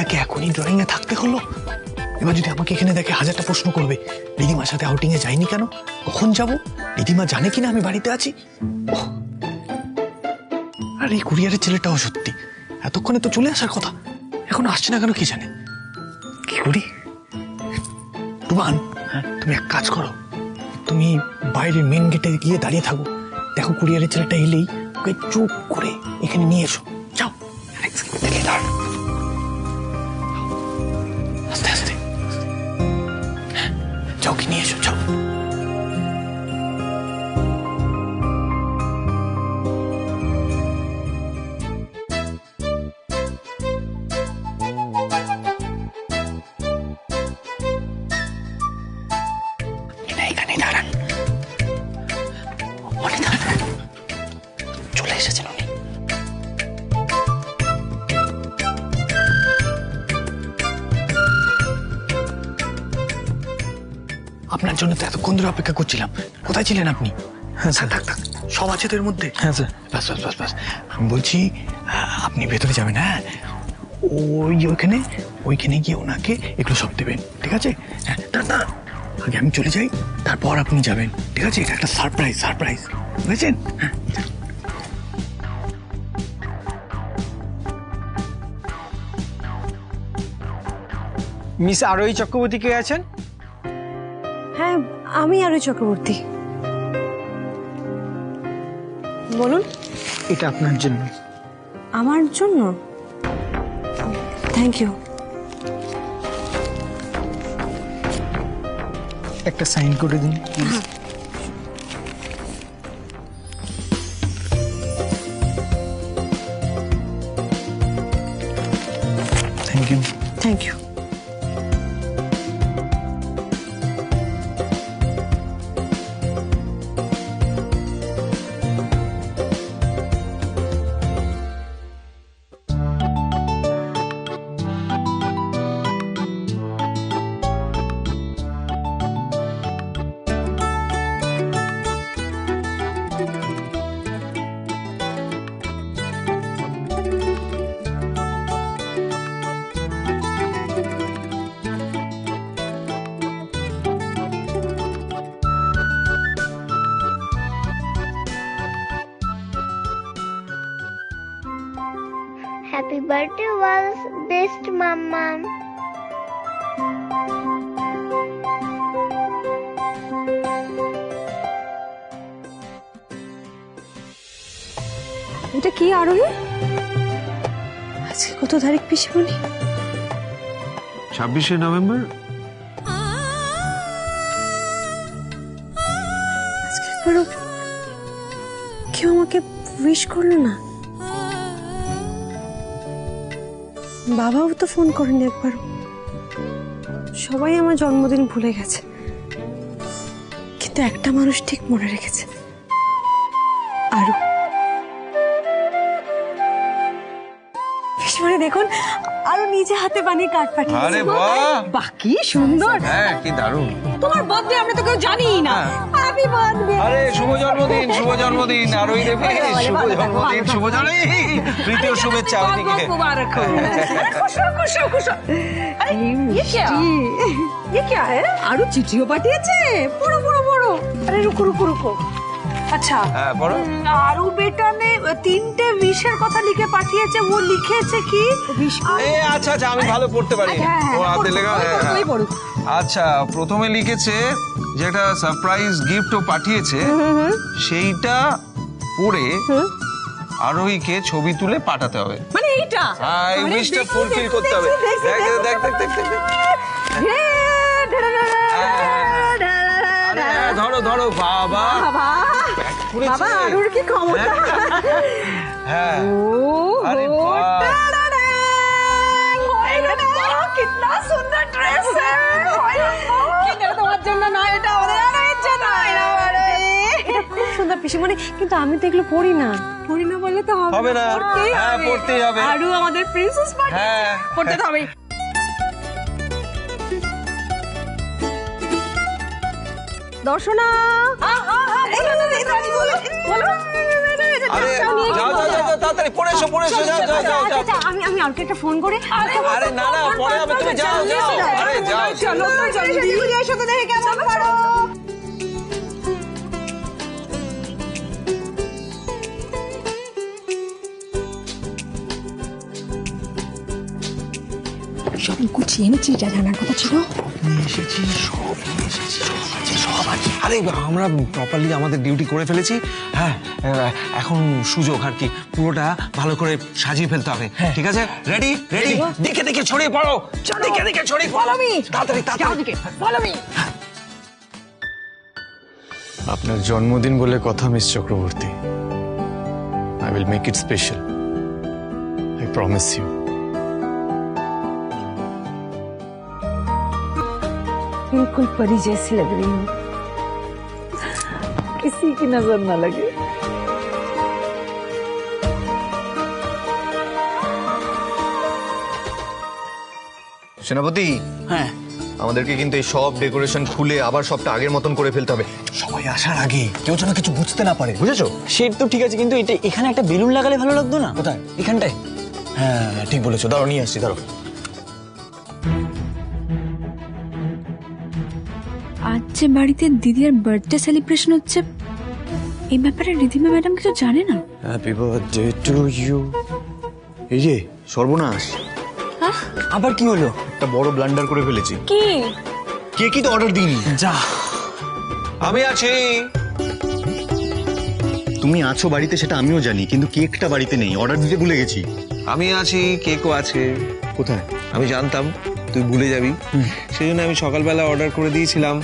রিয়াকে এখনই ড্রয়িং এ থাকতে হলো। এবার যদি আমাকে এখানে দেখে হাজারটা প্রশ্ন করবে, রিদিমার সাথে আউটিং এ যাইনি কেন, কখন যাব, রিদিমা জানে কিনা আমি বাড়িতে আছি। আর এই কুরিয়ারের ছেলেটাও সত্যি, এতক্ষণে তো চলে আসার কথা, এখন আসছে না কেন কি জানে। কি করি? রুমান, তুমি এক কাজ করো, তুমি বাইরের মেন গেটে গিয়ে দাঁড়িয়ে থাকো, দেখো কুরিয়ারের ছেলেটা এলেই ওকে চুপ করে এখানে নিয়ে এসো। যাও, দেখে দাঁড়, আস্তে আস্তে যাও, কি নিয়ে এসো, যাও। এখানে দাঁড়ান, অনেক চলে এসেছেন উনি। আপনার জন্য তো এতক্ষণ ধরে অপেক্ষা করছিলাম, কোথায় ছিলেন আপনি? হ্যাঁ স্যার, থাক থাক, সব আছে তোর মধ্যে। হ্যাঁ স্যার, বাস বাস বাস বাস, আমি বলছি আপনি ভেতরে যাবেন। হ্যাঁ, ওইখানে গিয়ে ওনাকে এগুলো সব দেবেন, ঠিক আছে? হ্যাঁ, দাদা আগে আমি চলে যাই, তারপর আপনি যাবেন, ঠিক আছে? এটা একটা সারপ্রাইজ, সারপ্রাইজ, বুঝেছেন? হ্যাঁ, মিস আরোহী চক্রবর্তী কে আছেন? হ্যাঁ, আমি আরোহী চক্রবর্তী। বলুন। এটা আপনার জন্য। আমার জন্য? Thank you. একটা সাইন করে দিন please. Thank you. Thank you. Happy birthday, world's best mama. এটা কি আরোহী? আজকে কত তারিখ পিসিমণি? 26শে নভেম্বর। আজকে একবারও কেউ আমাকে উইশ করলো না। বাবাও তো ফোন করেনি একবারও। সবাই আমার জন্মদিন ভুলে গেছে, কিন্তু একটা মানুষ ঠিক মনে রেখেছে, আরু। পিসিমণি দেখুন, আরো নিজে হাতে বানিয়ে কার্ড পাঠিয়েছে। আরে বাহ, বাকি সুন্দর। হ্যাঁ কি দারুণ। তোমার বার্থডে আমরা তো কেউ জানিই না। Happy birthday. আরে শুভ জন্মদিন, শুভ জন্মদিন আরোহী দেবী, শুভ জন্মদিন, শুভ জন্মদিন, তৃতীয় শুভেচ্ছা ওদিকে। मुबारक हो। खुशो खुशो खुशो। अरे ये क्या? ये क्या है? आरु चिट्ठियों पाठिয়েছে বড় বড় বড়। আরে রুকো রুকো রুকো, আচ্ছা হ্যাঁ বড়। আরু বেটা ने 3টে উইশের কথা লিখে পাঠিয়েছে। ও লিখেছে কি? এ আচ্ছা আচ্ছা, আমি ভালো পড়তে পারি, ও হাতে লেখা। ওই পড়ো। আচ্ছা, প্রথমে লিখেছে যে একটা সারপ্রাইজ গিফটও পাঠিয়েছে, সেইটা পড়ে আরোহীকে ছবি তুলে পাঠাতে হবে। মানে এইটা? হ্যাঁ, এই উইশটা ফুলফিল করতে হবে। দেখ দেখ দেখ দেখ দেখ। আরে হ্যাঁ, ধরো ধরো। বাবা বাবা আরুর কি ক্ষমতা। হ্যাঁ, আরে বাহ। कितना सुंदर ड्रेस है। এটা তোমার জন্য না, এটা ওদের আরোহীর জন্য। খুব সুন্দর পিসিমণি, কিন্তু আমি তো এগুলো পড়ি না। পড়ি না বলে তো হবে না। পড়তেই হ্যাঁ, হবে। পড়তেই হবে। আরু আমাদের প্রিন্সেস পার্টি, হ্যাঁ, পড়তে তো হবে। দর্শনা, আরে যাও যাও যাও তাড়াতাড়ি পড়ে এসো যাও যাও যাও যাও আচ্ছা আমি আরকে একটা ফোন করে আরে না না পরে হবে তুমি যাও যাও আরে যাও চলো দিদি এসো তো দেখে কেমন পারো। সব গুছিয়ে এনেছি, যা জানার কথা ছিল। আরে আমরা প্রপারলি আমাদের ডিউটি করে ফেলেছি। হ্যাঁ এখন সুযোগ আর কি পুরোটা ভালো করে সাজিয়ে ফেলতে হবে। ঠিক আছে রেডি রেডি দেখে দেখে ছড়িয়ে পড়ো দেখে দেখে ছড়িয়ে পড়ো তাড়াতাড়ি তাড়াতাড়ি আপনার জন্মদিন বলে কথা miss Chakraborty. I will make it special, I promise you. बिल्कुल परी जैसी लग रही हूँ, किसी की नजर न लगे। সেনাপতি, হ্যাঁ আমাদেরকে কিন্তু এই সব ডেকোরেশন খুলে আবার সবটা আগের মতন করে ফেলতে হবে। সবাই আসার আগে কেউ যেন কিছু বুঝতে না পারে, বুঝেছো? সেট তো ঠিক আছে, কিন্তু এটা এখানে একটা বেলুন লাগালে ভালো লাগতো না? কোথায়? এখানটায়। হ্যাঁ ঠিক বলেছো, দাঁড়াও নিয়ে আসছি, দাঁড়াও। আজ যে বাড়িতে দিদির বার্থডে সেলিব্রেশন হচ্ছে, এই ব্যাপারে রিধিমা ম্যাডাম কিছু জানে না। Happy birthday to you. এই যে সর্বনাশ, আবার কি হলো? একটা বড় ব্লান্ডার করে ফেলেছি। কি? কেকই তো অর্ডার দিইনি। যা, আমি আছি। তুমি আছো বাড়িতে সেটা আমিও জানি, কিন্তু কেকটা বাড়িতে নেই, অর্ডার দিতে ভুলে গেছি। আমি আছি, কেকও আছে। কোথায়? আমি জানতাম তুই ভুলে যাবি, সেই জন্য আমি সকালবেলা অর্ডার করে দিয়েছিলাম,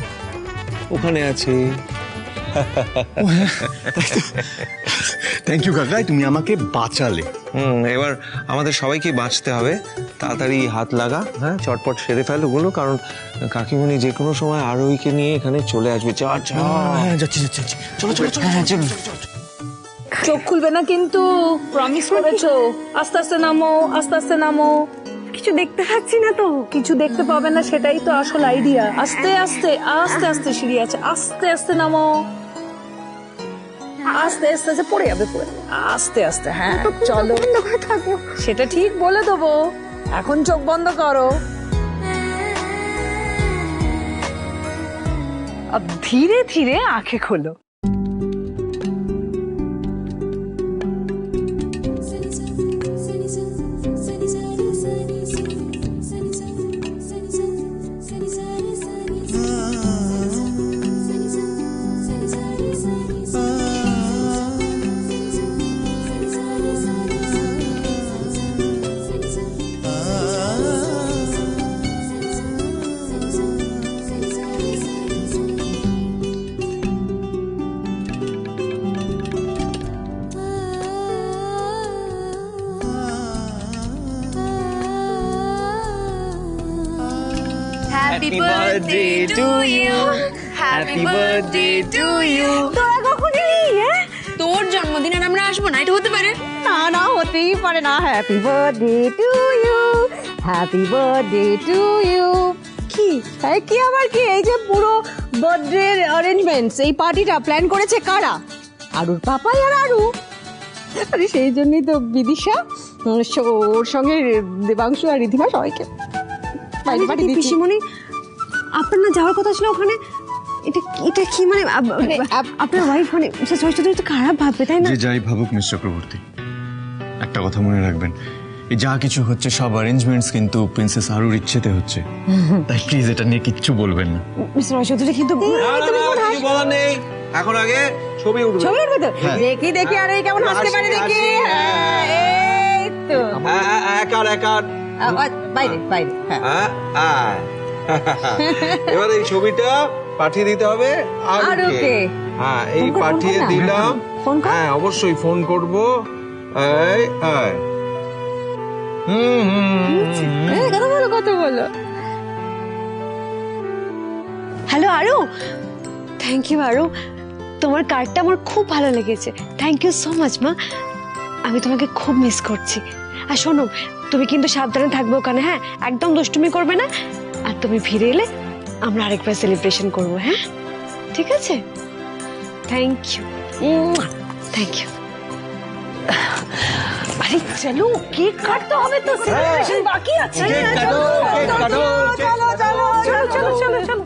ওখানে আছে। থ্যাংক ইউ কাকা, তুমি আমাকে বাঁচালে। এবার আমাদের সবাইকে বাঁচতে হবে, তাড়াতাড়ি হাত লাগা, হ্যাঁ চটপট সেরে ফেল ওগুলো, কারণ কাকিমণি যে কোনো সময় আরোহীকে নিয়ে এখানে চলে আসবে। হ্যাঁ যাচ্ছি যাচ্ছি যাচ্ছি, চলো চলো চলো। হ্যাঁ চলুন। চোখ খুলবে না কিন্তু, প্রমিস করেছো। আস্তে আস্তে নামো, আস্তে আস্তে নামো। কিছু দেখতে পাচ্ছি না তো। কিছু দেখতে পাবে না, সেটাই তো আসল আইডিয়া। আস্তে আস্তে আস্তে আস্তে সিঁড়ি আছে, আস্তে আস্তে নামো, আস্তে আস্তে আস্তে পড়ে যাবে, পড়ে যাবে। আস্তে আস্তে, হ্যাঁ চলো। সেটা ঠিক বলে দেবো, এখন চোখ বন্ধ করো। अब धीरे धीरे आंखें खोलो। Happy birthday to you, happy birthday to you. তোরা কখন এলি? তোর জন্মদিন আর আমরা আসবো না, এটা হতে পারে? না না, হতেই পারে না। Happy birthday to you, happy birthday to you. কি হ্যাঁ, কি আবার কি? এই যে পুরো বার্থডে অ্যারেঞ্জমেন্টস, এই পার্টিটা প্ল্যান করেছে কারা? আরুর পাপাই আর আরু। আরে সেই জন্যই তো বিদিশা ওর সঙ্গে দেবাংশু আর রিধিমা সবাইকে বাইরে পাঠিয়ে দিয়েছি। পিসিমণি, আপনার না যাওয়ার কথা ছিল ওখানে। এটা এটা কি মানে আপনার ওয়াইফ মানে চরিত্রটা একটু খারাপ ভাববে, তাই না? যে যাই ভাবুক মিস চক্রবর্তী, একটা কথা মনে রাখবেন, এই যা কিছু হচ্ছে সব অ্যারেঞ্জমেন্টস কিন্তু প্রিন্সেস আরুর ইচ্ছেতে হচ্ছে, তাই প্লিজ এটা নিয়ে কিচ্ছু বলবেন না। মিস্টার চৌধুরী কিন্তু কিছু বলার নেই, এখন আগে ছবি উঠবে। ছবি উঠবে তো? দেখি দেখি, আর এই কেমন হাসতে পারে দেখি। হ্যাঁ, এই তো একার একার বাইরে বাইরে। হ্যাঁ, এবার এই ছবিটা পাঠিয়ে দিতে হবে আরুকে। আরুকে। হ্যাঁ এই ফোন কর, পাঠিয়ে ফোন কর না। দিলাম। ফোন কর। হ্যাঁ অবশ্যই ফোন করব। এই এই এই, কথা বলো, কথা বলো। হ্যালো আরু, থ্যাংক ইউ আরু, তোমার কার্ডটা আমার খুব ভালো লেগেছে। থ্যাংক ইউ সো মাচ মা, আমি তোমাকে খুব মিস করছি। আর শোনো, তুমি কিন্তু সাবধানে থাকবে ওখানে, হ্যাঁ একদম দুষ্টুমি করবে না। আর তুমি ফিরে এলে আমরা আরেকবার সেলিব্রেশন করব, হ্যাঁ ঠিক আছে? Thank you, thank you. আরে চলো কেক কাটতে হবে তো, সেলিব্রেশন বাকি আছে। চলো চলো চলো চলো।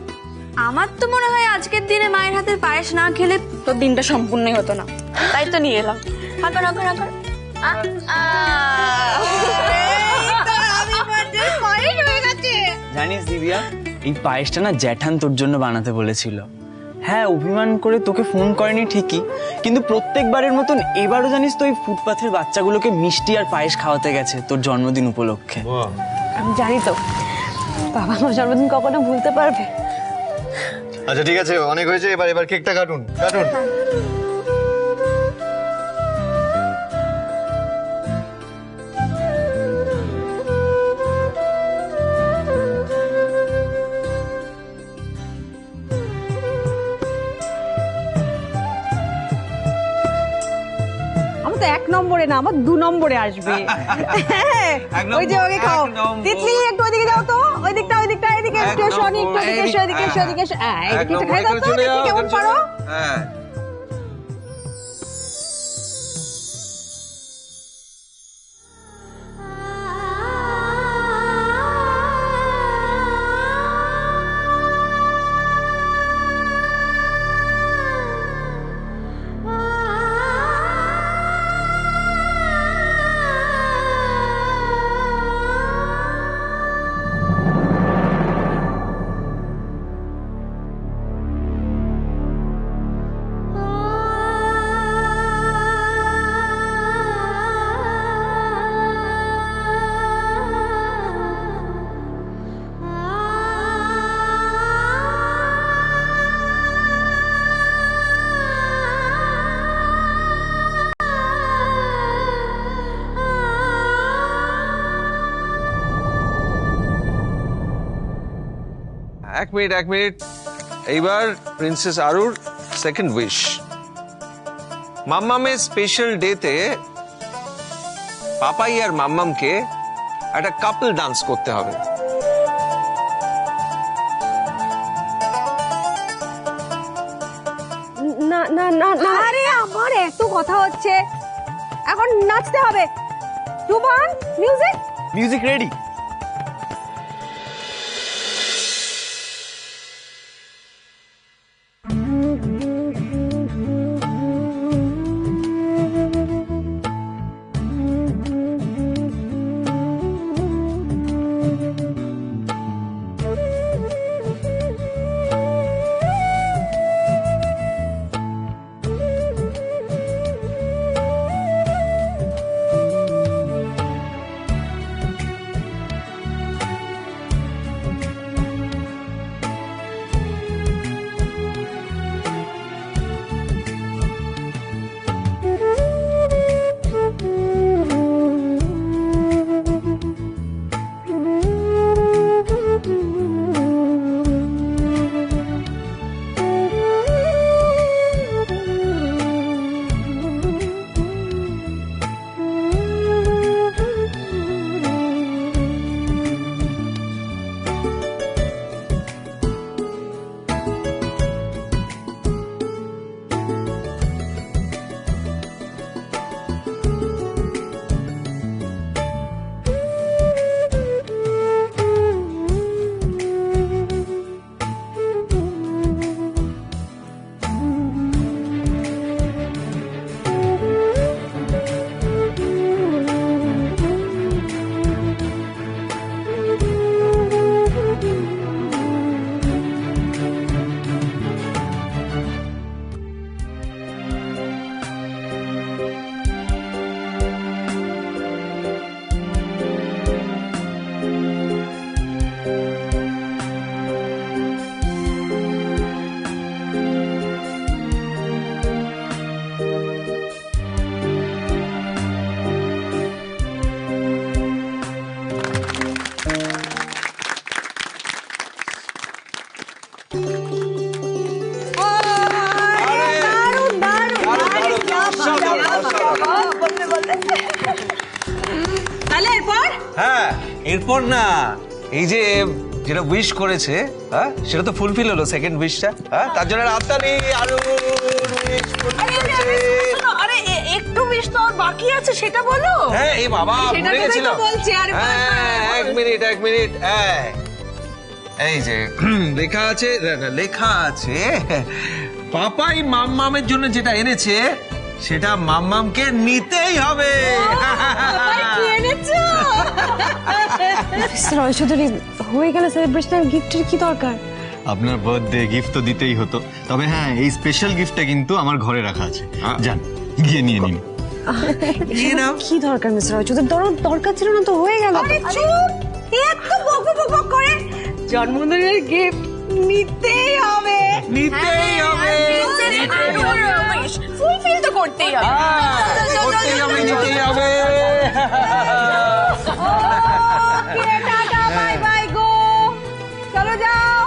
আমার তো মনে হয় আজকের দিনে মায়ের হাতের পায়েস না খেলে তোর দিনটা সম্পূর্ণই হতো না, তাই তো নিয়ে এলাম। হাঁকার হাঁকার হাঁকার জানিস দিদিয়া, এই পায়েসটা না জ্যাঠান তোর জন্য বানাতে বলেছিল। হ্যাঁ, অভিমান করে তোকে ফোন করেনি ঠিকই, কিন্তু প্রত্যেকবারের মতন এবারও জানিস তো ওই ফুটপাথের বাচ্চাগুলোকে মিষ্টি আর পায়েস খাওয়াতে গেছে তোর জন্মদিন উপলক্ষে। আমি জানি তো বাবা আমার জন্মদিন কখনো ভুলতে পারবে। আচ্ছা ঠিক আছে, অনেক হয়েছে, এবার কেকটা কাটুন কাটুন। আমার তো 1 নম্বরে না, আমার 2 নম্বরে আসবে। ওই যে ওকে খাও। তিতলি একটু ওইদিকে যাও তো, ওই দিকটা এদিকে একটু এসো, একটু এদিকে এসো, এদিকে এসো। এদিকে খাই দাও তো, দেখি কেমন পারো। হ্যাঁ এক মিনিট, এইবার প্রিন্সেস আরুর সেকেন্ড উইশ। মাম্মামের স্পেশাল ডেতে পাপাই আর মাম্মামকে একটা কাপল ডান্স করতে হবে। না না না না, আরে আমার এত কথা হচ্ছে, এখন নাচতে হবে। রুবান, মিউজিক। Music ready? হ্যাঁ, এরপর না এই যে যেটা উইশ করেছে, হ্যাঁ সেটা তো ফুলফিল হলো সেকেন্ড উইশটা। হ্যাঁ, তার জন্য হাততালি। আরো উইশ করতে। আরে একটু জিনিস তো আর বাকি আছে সেটা বলো। হ্যাঁ এই বাবা সেটা ভুলে কথাই তো গেছিলাম। বলছি, আরে বল, এক মিনিট এই যে লেখা আছে পাপাই মাম্মামের জন্য যেটা এনেছে সেটা মাম্মামকে নিতেই হবে। কি এনেছো? মিস্টার রয় চৌধুরী, হয়ে গেল সেলিব্রেশনের গিফটের কি দরকার? আপনার বার্থডে গিফট তো দিতেই হতো, তবে হ্যাঁ এই স্পেশাল গিফটটা কিন্তু আমার ঘরে রাখা আছে, যান গিয়ে নিয়ে নিন। কি দরকার মিস্টার রয় চৌধুরী? দরকার ছিল না তো, হয়ে গেল। এত বক করে জন্মদিনের গিফট নিতেই হবে। ফুলফিল তো করতেই হবে। নিতেই হবে। টাটা বাই বাই গো, চলো যাও।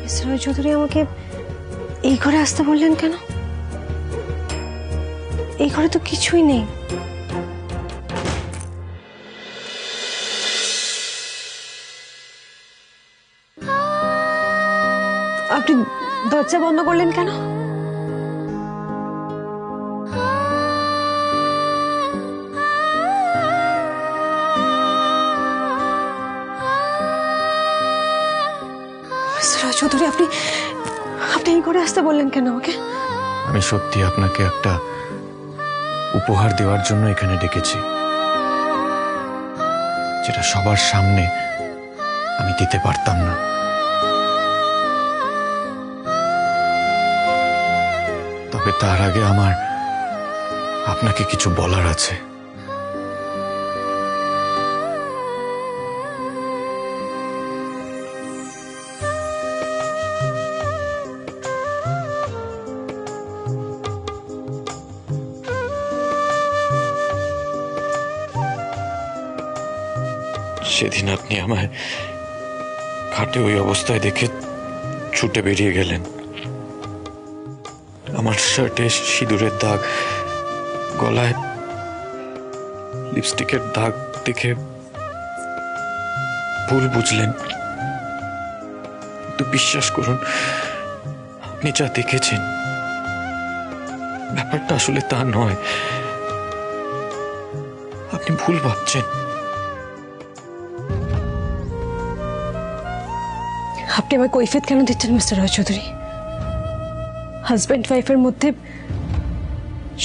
মিস্টার রয় চৌধুরী আমাকে এই ঘরে আসতে বললেন কেন? এই ঘরে তো কিছুই নেই। আপনি দরজা বন্ধ করলেন কেন? মিস্টার রয় চৌধুরী, আপনি এই ঘরে আসতে বললেন কেন আমাকে? আমি সত্যি আপনাকে একটা উপহার দেওয়ার জন্য এখানে ডেকেছি, যেটা সবার সামনে আমি দিতে পারতাম না। তবে তার আগে আমার আপনাকে কিছু বলার আছে। সেদিন আপনি আমায় খাটে ওই অবস্থায় দেখে ছুটে বেরিয়ে গেলেন। আমার শার্টে সিঁদুরের দাগ, গলায় লিপস্টিকের দাগ দেখে ভুল বুঝলেন। তো বিশ্বাস করুন, আপনি যা দেখেছেন ব্যাপারটা আসলে তা নয়। আপনি ভুল ভাবছেন। আপনি আমার কৈফিয়ত কেন দিচ্ছেন মিস্টার রয় চৌধুরী? হাজব্যান্ড ওয়াইফের মধ্যে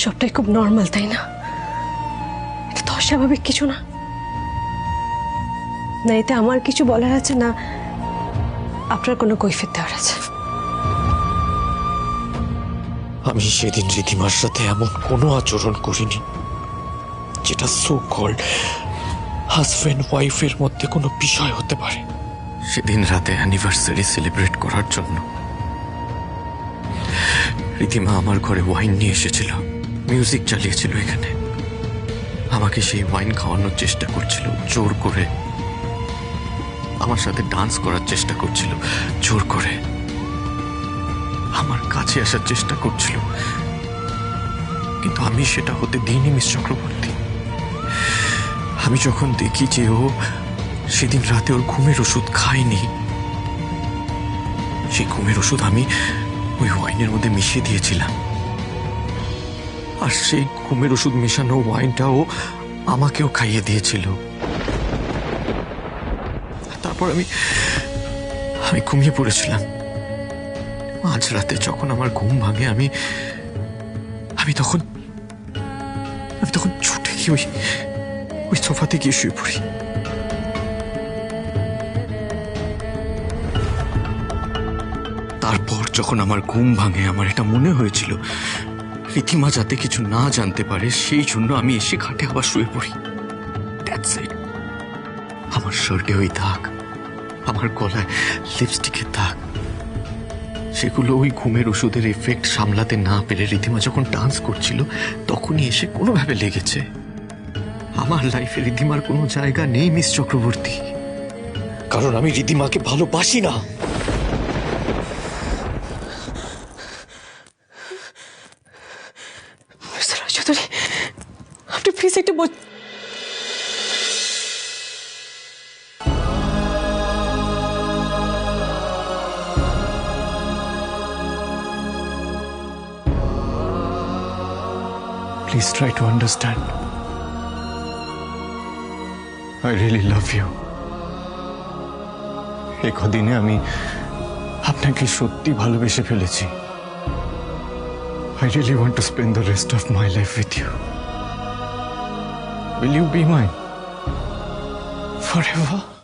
সবটাই খুব নর্মাল, তাই না? এটা তো অস্বাভাবিক কিছু না। না এতে আমার কিছু বলার আছে, না আপনার কোনো কৈফিয়ত দেওয়ার আছে। আমি সেদিন রীতিমার সাথে এমন কোনো আচরণ করিনি যেটা সো কল্ড হাজব্যান্ড ওয়াইফের মধ্যে কোনো বিষয় হতে পারে। সেদিন রাতে অ্যানিভার্সারি সেলিব্রেট করার জন্য রীতিমা আমার ঘরে ওয়াইন নিয়ে এসেছিল, মিউজিক চালিয়েছিল এখানে। আমাকে সেই ওয়াইন খাওয়ানোর চেষ্টা করছিল জোর করে, আমার সাথে ডান্স করার চেষ্টা করছিল জোর করে, আমার কাছে আসার চেষ্টা করছিল, কিন্তু আমি সেটা হতে দিইনি মিস চক্রবর্তী। আমি যখন দেখি যে ও সেদিন রাতে ওর ঘুমের ওষুধ খায়নি, সেই ঘুমের ওষুধ আমি ওই ওয়াইনের মধ্যে মিশিয়ে দিয়েছিলাম, আর সেই ঘুমের ওষুধ মেশানো ওয়াইনটাও আমাকেও খাইয়ে দিয়েছিল। তারপর আমি ঘুমিয়ে পড়েছিলাম। আজ রাতে যখন আমার ঘুম ভাঙে আমি তখন ছুটে গিয়ে ওই সোফাতে গিয়ে শুয়ে পড়ি। তারপর যখন আমার ঘুম ভাঙে, আমার এটা মনে হয়েছিল রীতিমা যাতে কিছু না জানতে পারে, সেই জন্য আমি এসে খাটে আবার শুয়ে পড়ি। That's it. আমার শার্টে ওই দাগ, আমার গলায় লিপস্টিকের দাগ, সেগুলো ওই ঘুমের ওষুধের এফেক্ট সামলাতে না পেরে রীতিমা যখন ডান্স করছিল তখনই এসে কোনোভাবে লেগেছে। আমার লাইফে রীতিমার কোনো জায়গা নেই মিস চক্রবর্তী, কারণ আমি রীতিমাকে ভালোবাসি না। মিস্টার রয় চৌধুরী, মাধুরী আপনি প্লিজ একটু Please try to understand. I really love you. এই কদিনে আমি আপনাকে সত্যি ভালোবেসে ফেলেছি। I really want to spend the rest of my life with you. Will you be mine forever?